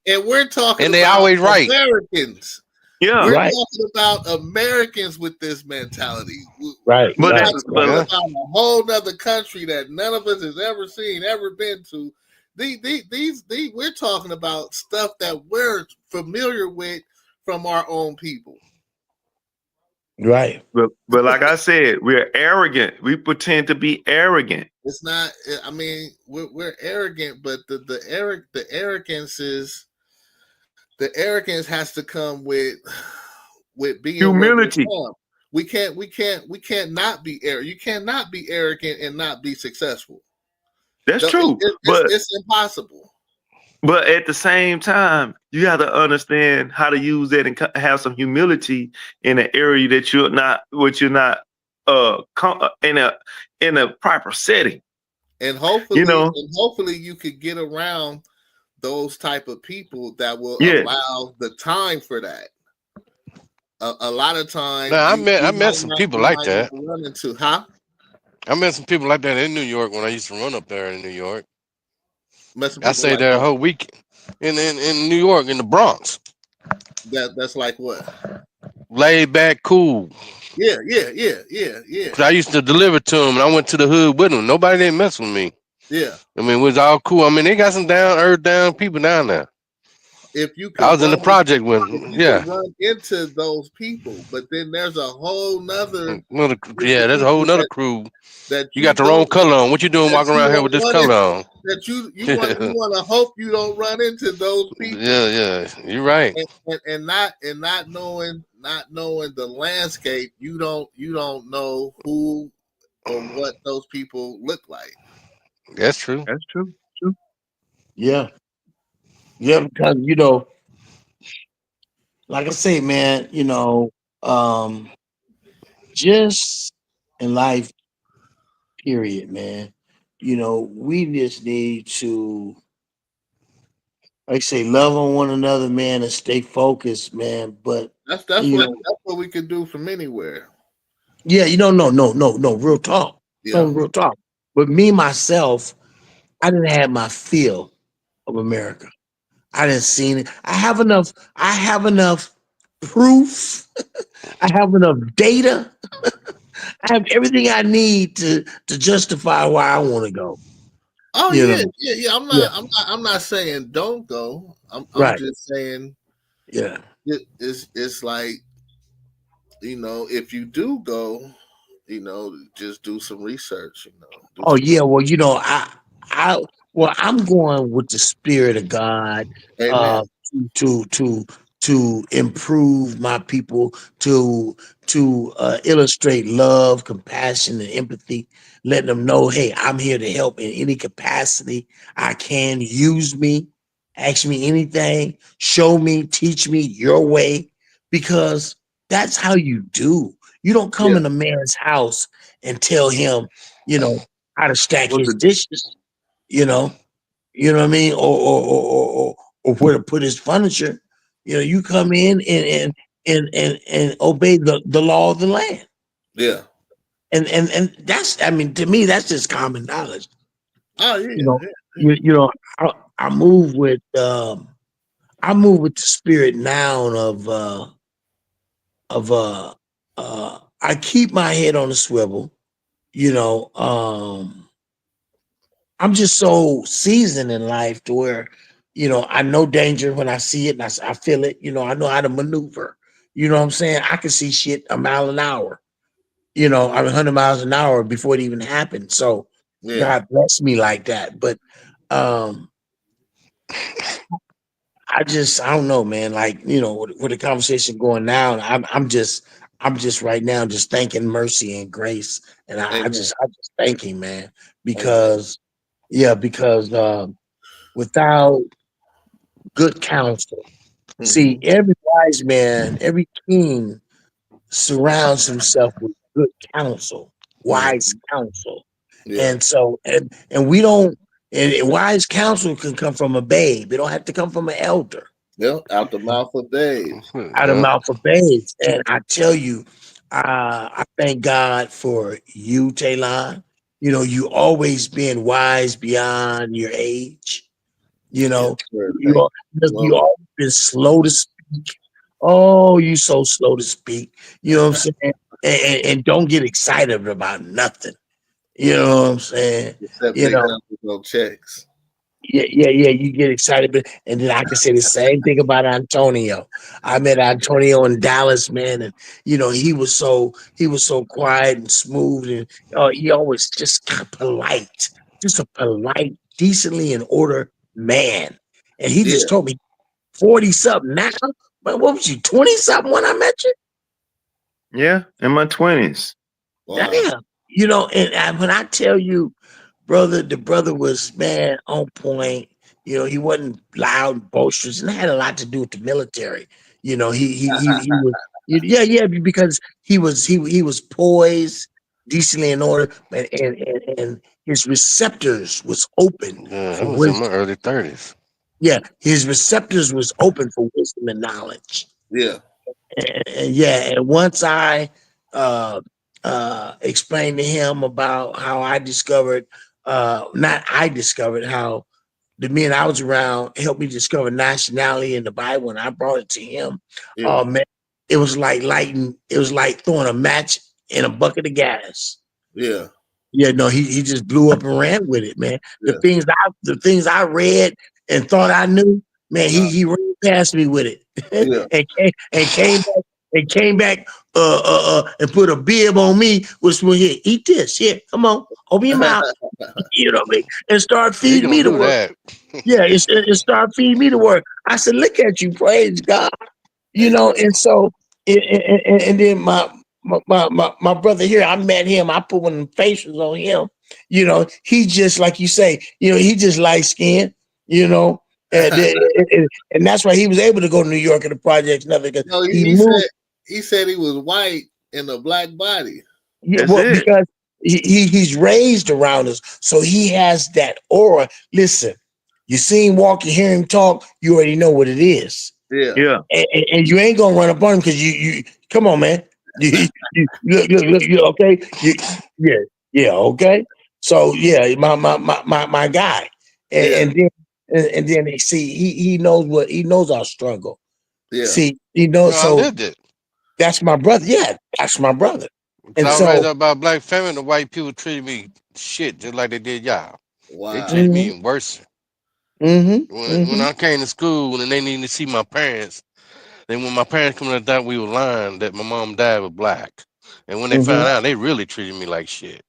And we're talking and they about always right. Americans. Yeah. We're talking about Americans with this mentality. Right. We're talking about a whole other country that none of us has ever seen, ever been to. We're talking about stuff that we're familiar with from our own people. Right. But like I said, we're arrogant. We pretend to be arrogant. It's not. I mean, we're arrogant, but the arrogance has to come with being humility. We can't not be arrogant. You cannot be arrogant and not be successful. That's true. It's impossible. But at the same time, you got to understand how to use that and have some humility in an area that you're not in a proper setting. And hopefully you could get around those type of people that will allow the time for that. A lot of times, I met some people like that. I met some people like that in New York when I used to run up there in New York. I stayed there a whole week in New York, in the Bronx. That's like what? Laid back, cool. Yeah. I used to deliver to them, and I went to the hood with them. Nobody didn't mess with me. Yeah. I mean, it was all cool. I mean, they got some earth down people down there. if you I could was in the run, project with if him. you could Yeah. run into those people, but then there's a whole nother group Yeah, of there's a whole people nother crew. that You you got the wrong don't color on. What you doing that walking you around here don't with this run color into, on? that you Yeah, want to hope you don't run into those people, yeah. You're right. and not knowing the landscape, you don't know who or what those people look like. That's true. That's true. True. Yeah, yeah, because like I say, man, um, just in life, period, man. We just need to, like I say, love on one another, man, and stay focused, man. But That's you what know, we could do from anywhere. yeah, no, real talk, no, Yeah. real talk. But me myself, I didn't have my feel of America. I didn't see it. I have enough. I have enough proof. I have enough data. I have everything I need to justify where I want to go. Oh You yeah, know, yeah. yeah, I'm not saying don't go. I'm right, just saying yeah. it's like, if you do go, just do some research. Do Oh some. yeah, well, I, well, I'm going with the spirit of God, Amen. uh, to to to improve my people, to illustrate love, compassion, and empathy, letting them know, hey, I'm here to help in any capacity I can. Use me, ask me anything, show me, teach me your way, because that's how you do. You don't come Yeah. in a man's house and tell him, you know, how to stack Was his it dishes, you know what I mean, or where to put his furniture. You come in and obey the law of the land, Yeah. and that's, I mean, to me, that's just common knowledge. Oh You yeah. know, Yeah. you know, I move with the spirit now of I keep my head on the swivel. You know, I'm just so seasoned in life to where, I know danger when I see it, and I feel it. I know how to maneuver. You know what I'm saying? I can see shit a mile an hour. I'm 100 miles an hour before it even happened. So Yeah. God bless me like that. But um, I don't know, man. Like, with the conversation going now, I'm just right now just thanking mercy and grace, and Amen. I just thank him, man, Amen. because yeah, because without good counsel. See, Hmm. every wise man, every king surrounds himself with good counsel, wise Hmm. counsel. Yeah. And so, and we don't, and wise counsel can come from a babe. It don't have to come from an elder, Yeah. Out the mouth of babes. out of Yeah. mouth of babes. And I tell you, I thank God for you, Talon. You always been wise beyond your age. You Yes, know, sir. you Thank are, you, you Lord. always been slow to speak. Oh, you so slow to speak. You know what I'm saying? And don't get excited about nothing. You know what I'm saying? Except You they know, come with no checks. yeah. You get excited, and then I can say the same thing about Antonio. I met Antonio in Dallas, man, and he was so quiet and smooth, and he always just kind of polite, just a polite, decently in order man. And he Yeah. just told me 40 something now. But what was you, 20 something when I met you? Yeah, in my 20s. Wow. Damn. And when I tell you, brother, the brother was, man, on point. He wasn't loud and boisterous, and that had a lot to do with the military. He was, yeah, because he was poised, decently in order, and his receptors was open Yeah, I for was in my wisdom. early 30s. Yeah, his receptors was open for wisdom and knowledge. Yeah. And yeah, and once I uh explained to him about how I discovered, not I discovered, how the men I was around helped me discover nationality in the Bible, and I brought it to him. Yeah. Oh man, it was like lighting, it was like throwing a match in a bucket of gas. Yeah. Yeah, no, he just blew up and ran with it, man. The Yeah. things I read and thought I knew, man, he ran past me with it, Yeah. and came back and put a bib on me. Was here, eat this. Here, come on, open your mouth. You know what I mean? And start He feeding gonna me the do word. that. Yeah, it start feeding me the word. I said, look at you, praise God. You know, and so and then my brother here, I met him. I put one of them facials on him. You know, he just like you say. You know, he just light skinned. You know, and that's why he was able to go to New York and the projects. Nothing because No, he moved. he said he was white in a black body. Yeah, That's well, it. because he's raised around us, so he has that aura. Listen, you see him walk, you hear him talk, you already know what it is. Yeah. Yeah. And you ain't gonna run up on him because you come on, man. You look, you okay? Yeah, okay. So yeah, my guy, Yeah. and then they see he knows our struggle. Yeah. See, he You knows. know, I So lived it. that's my brother. Yeah, that's my brother. Cause And I was raised so, up by a black family. The white people treated me shit just like they did y'all. They Wow. treated me mm-hmm, even worse. When mm-hmm. I came to school and they needed to see my parents, then when my parents come to think we were lying that my mom and dad was black, and when they Mm-hmm. found out, they really treated me like shit.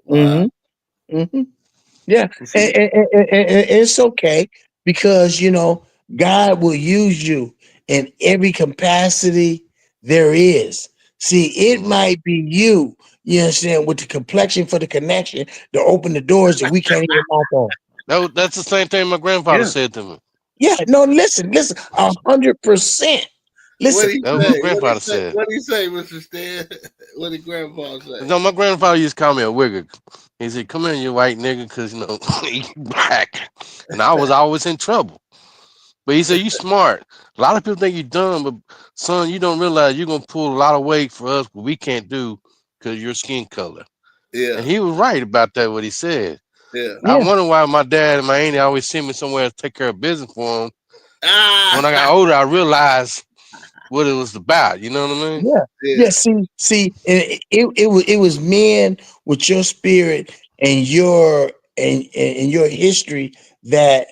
Wow. Mm-hmm. Mm-hmm. Yeah. You And, see? and it's okay because God will use you in every capacity there is. See, it Mm-hmm. might be you understand, with the complexion for the connection to open the doors that we can't even knock on. That's the same thing my grandfather Yeah. said to me. Yeah, no, listen, 100%. What Listen, did he That was what my say? What did he grandfather say? said. What did he say, Mr. Stan? What did Grandpa say? No, my grandfather used to call me a wigger. He said, "Come here, you white nigga, cause you black," and I was always in trouble. But he said, "You smart. A lot of people think you dumb, but son, you don't realize you're gonna pull a lot of weight for us, but we can't do because your skin color." Yeah. And he was right about that. What he said. Yeah. I yeah, wonder why my dad and my auntie always send me somewhere to take care of business for them. When I Ah. got older, I realized what it was about. You know what I mean? yeah, Yeah. yeah. See, and it was men with your spirit and your history that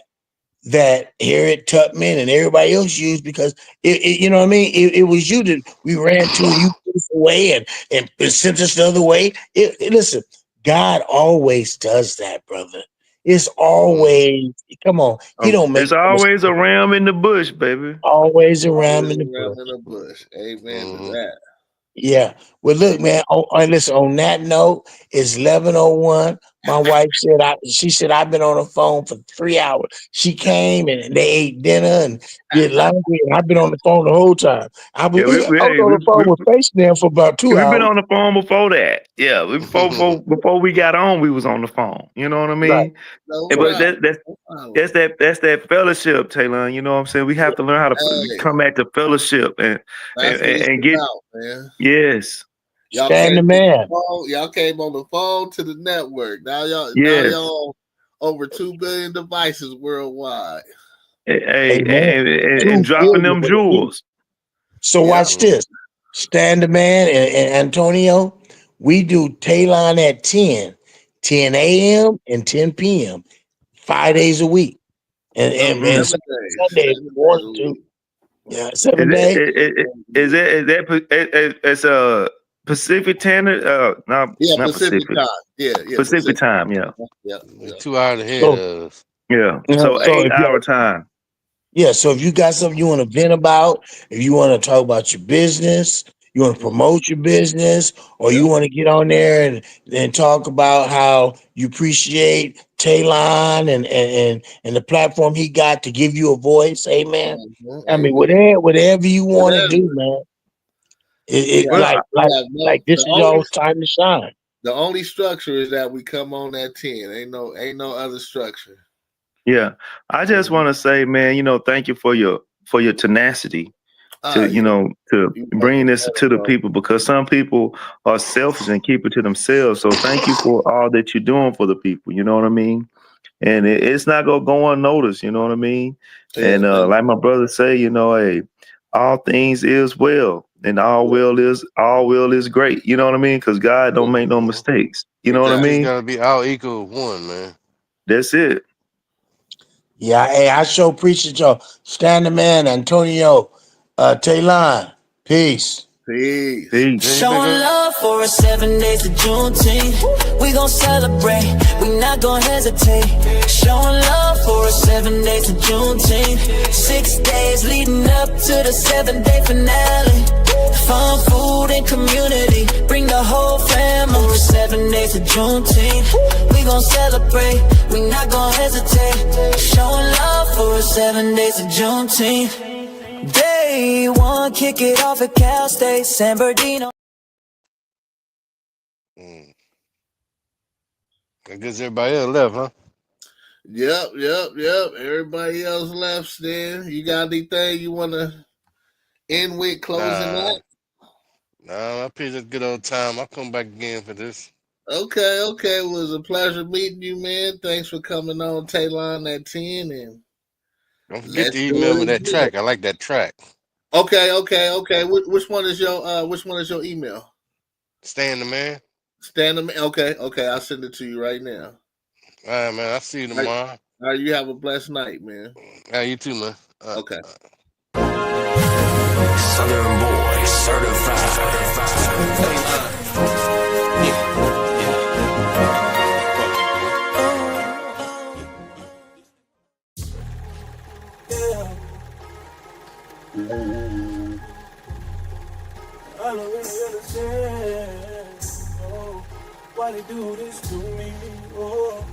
Harriet Tubman and everybody else used because you know what I mean. It was you that we ran to and you put us away and sent us the other way. Listen, God always does that, brother. It's Mm-hmm. always come on. He don't make It's no mistake. always a ram in the bush, baby. Always around Always in the around bush. in the bush. Amen to Mm-hmm. that. Yeah. Well, look, man. Listen. On that note, it's 11:01. My wife said she said I've been on the phone for 3 hours. She came and they ate dinner and did laundry, and I've been on the phone the whole time. I was Yeah, on the phone with FaceTime for about two we've been hours. on the phone before that. Yeah, before we got on, we was on the phone. You know what I Right. mean? No But problem. that, that's No problem. that's that fellowship, Taylor. You know what I'm saying? We have to learn how to Hey, come back to fellowship and that's what it's get about, man. yes, Y'all Stand came the on the man. phone. Y'all came on the phone to the network. Now yes. y'all over 2 billion devices worldwide. Hey, Amen. and 2 dropping billion them with a B. jewels. So Yep. watch this. Stand the man and Antonio. We do Talon at 10 a.m. and 10 p.m. 5 days a week. And Mm-hmm. Sunday if 7 you days wanted a to. week. Yeah, Is 7 days. that it's a Pacific Standard? Yeah, Not Pacific Pacific. time. Yeah, Pacific time. Yeah, Yeah, You're yeah. 2 hours ahead So of us. yeah. so So eight if hour you time. so if you got something you want to vent about, if you want to talk about your business, you want to Mhm. promote your business, or you Yep. want to get on there and talk about how you appreciate Talon and the platform he got to give you a voice, amen. I mean, Amen. whatever you want to do, Whatever. man. We It have, Well, like we like have no like this is y'all's time to shine. the only structure is that we come on at 10. Ain't no other structure. yeah. I just Mhm. want to say, man, thank you for your tenacity to Yeah. to You bring welcome, this to the people because some people are selfish and keep it to themselves. So thank you for all that you're doing for the people. You know what I mean? And it's not gonna go unnoticed. You know what I mean? Yeah, And thank like my brother say, hey, all things is well, and all will is great. You know what I mean? Because God don't you. make no Mm-hmm. mistakes. You know what I Exactly. Everything's mean? got to be all equal one, man. That's it. Yeah, hey, I sure appreciate y'all. Stand the man, Antonio, Talon. Peace. Peace. Peace. Showing love for us 7 days of Juneteenth. We gon' celebrate, we not gon' hesitate. Showing love for us 7 days of Juneteenth. 6 days leading up to the 7th-day finale. Fun, food, and community, bring the whole family. For 7 days of Juneteenth, we gon' celebrate, we not gon' hesitate. Showing love for us 7 days of Juneteenth. Day one, kick it off at Cal State, San Bernardino. I guess everybody else left, huh? Yep. Everybody else left, Stan. You got anything you want to end with closing out? Nah, I appreciate this good old time. I'll come back again for this. Okay. It was a pleasure meeting you, man. Thanks for coming on Talon at 10. And don't forget to email me that track. I like that track. Okay. Which one is your email? Stan the man. Stan the man. Okay. I'll send it to you right now. All right, man. I'll see you tomorrow. All right, you have a blessed night, man. All right, you too, man. Okay. Southern boy, certified. I don't really understand. Oh, why they do this to me? Oh.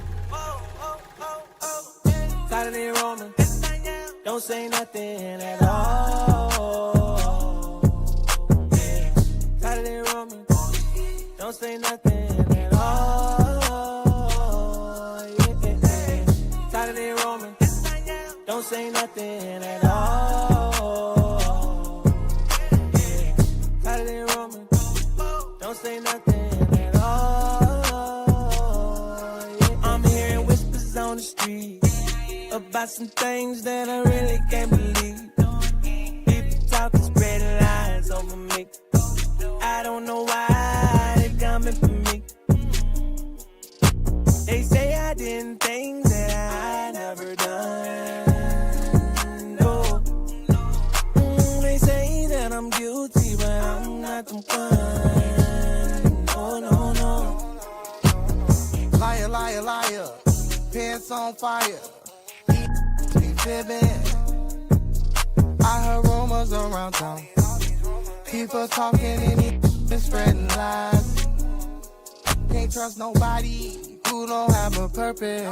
Saturday Roman, don't say nothing at all. Yeah. Saturday Roman, don't say nothing at all. Yeah. Saturday Roman, don't say nothing at all. Yeah. Saturday Roman, don't say nothing at all. Yeah. I'm hearing whispers on the street about some things that I really can't believe. People talking, spreading lies over me. I don't know why they coming for me. They say I did things that I never done. No. They say that I'm guilty, but I'm not the one. No. Liar, liar, liar. Pants on fire. I heard rumors around town. People talking and spreading lies. Can't trust nobody who don't have a purpose.